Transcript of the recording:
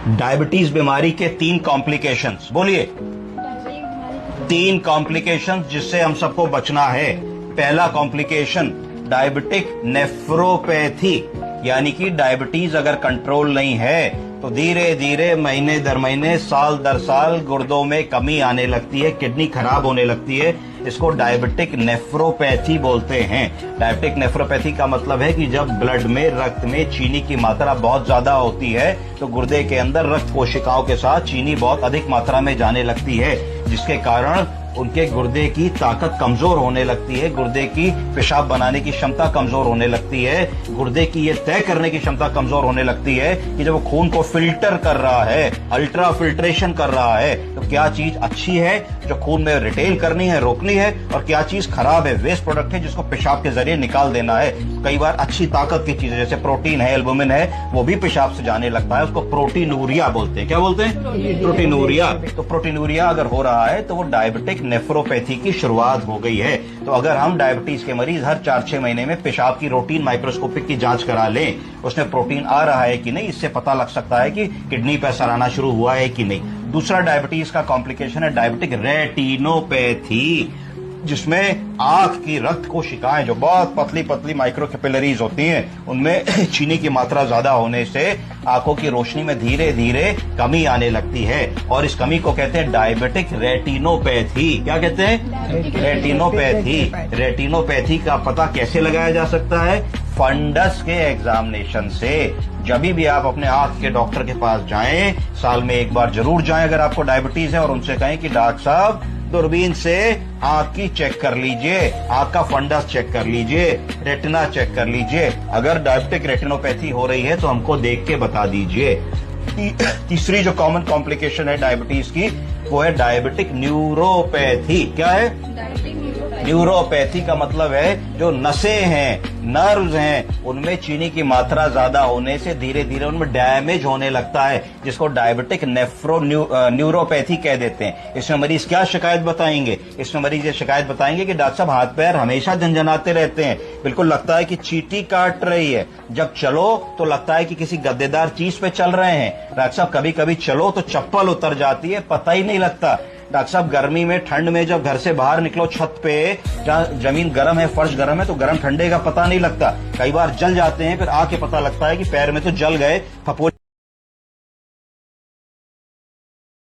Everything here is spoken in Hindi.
डायबिटीज बीमारी के 3 कॉम्प्लिकेशंस बोलिए। 3 कॉम्प्लिकेशंस जिससे हम सबको बचना है। पहला कॉम्प्लिकेशन डायबिटिक नेफ्रोपैथी, यानी कि डायबिटीज अगर कंट्रोल नहीं है तो धीरे धीरे महीने दर महीने साल दर साल गुर्दों में कमी आने लगती है, किडनी खराब होने लगती है। इसको डायबिटिक नेफ्रोपैथी बोलते हैं। डायबिटिक नेफ्रोपैथी का मतलब है कि जब ब्लड में, रक्त में चीनी की मात्रा बहुत ज्यादा होती है तो गुर्दे के अंदर रक्त कोशिकाओं के साथ चीनी बहुत अधिक मात्रा में जाने लगती है, जिसके कारण उनके गुर्दे की ताकत कमजोर होने लगती है, गुर्दे की पेशाब बनाने की क्षमता कमजोर होने लगती है, गुर्दे की ये तय करने की क्षमता कमजोर होने लगती है कि जब वो खून को फिल्टर कर रहा है, अल्ट्रा फिल्ट्रेशन कर रहा है, तो क्या चीज अच्छी है जो खून में रिटेल करनी है, रोकनी है, और क्या चीज खराब है, वेस्ट प्रोडक्ट है जिसको पेशाब के जरिए निकाल देना है। कई बार अच्छी ताकत की चीजें जैसे प्रोटीन है, एल्बुमिन है, वो भी पेशाब से जाने लगता है, उसको प्रोटीनूरिया बोलते हैं। क्या बोलते हैं? प्रोटीनूरिया। तो प्रोटीनूरिया अगर हो रहा है तो वो डायबिटिक नेफ्रोपैथी की शुरुआत हो गई है। तो अगर हम डायबिटीज के मरीज हर 4-6 महीने में पेशाब की रूटीन माइक्रोस्कोपिक की जांच करा लें, उसमें प्रोटीन आ रहा है कि नहीं, इससे पता लग सकता है कि किडनी पे असर आना शुरू हुआ है कि नहीं। दूसरा डायबिटीज का कॉम्प्लिकेशन है डायबिटिक रेटिनोपैथी, जिसमें आंख की रक्त कोशिकाएं जो बहुत पतली पतली माइक्रोकैपिलरीज होती हैं, उनमें चीनी की मात्रा ज्यादा होने से आंखों की रोशनी में धीरे धीरे कमी आने लगती है, और इस कमी को कहते हैं डायबिटिक रेटिनोपैथी। क्या कहते हैं? रेटिनोपैथी। रेटिनोपैथी का पता कैसे लगाया जा सकता है? फंडस के एग्जामिनेशन से। जब भी आप अपने आंख के डॉक्टर के पास जाएं, साल में एक बार जरूर जाएं अगर आपको डायबिटीज है, और उनसे कहें कि डॉक्टर साहब दूरबीन से आंख की चेक कर लीजिए, आंख का फंडस चेक कर लीजिए, रेटिना चेक कर लीजिए। अगर डायबिटिक रेटिनोपैथी हो रही है तो हमको देख के बता दीजिए। तीसरी जो कॉमन कॉम्प्लिकेशन है डायबिटीज की, वो है डायबिटिक न्यूरोपैथी। क्या है? न्यूरोपैथी का मतलब है जो नसें हैं, नर्व्स हैं, उनमें चीनी की मात्रा ज्यादा होने से धीरे धीरे उनमें डैमेज होने लगता है, जिसको डायबिटिक न्यूरोपैथी कह देते हैं। इसमें मरीज क्या शिकायत बताएंगे? इसमें मरीज ये शिकायत बताएंगे कि डॉक्टर साहब हाथ पैर हमेशा झंझनाते रहते हैं, बिल्कुल लगता है कि चींटी काट रही है, जब चलो तो लगता है कि किसी गद्देदार चीज पे चल रहे हैं। डॉक्टर साहब कभी कभी चलो तो चप्पल उतर जाती है, पता ही नहीं लगता। डॉक्टर साहब गर्मी में, ठंड में जब घर से बाहर निकलो छत पे, जहाँ जमीन गर्म है, फर्श गर्म है, तो गर्म ठंडे का पता नहीं लगता। कई बार जल जाते हैं, फिर आके पता लगता है कि पैर में तो जल गए, फफूंद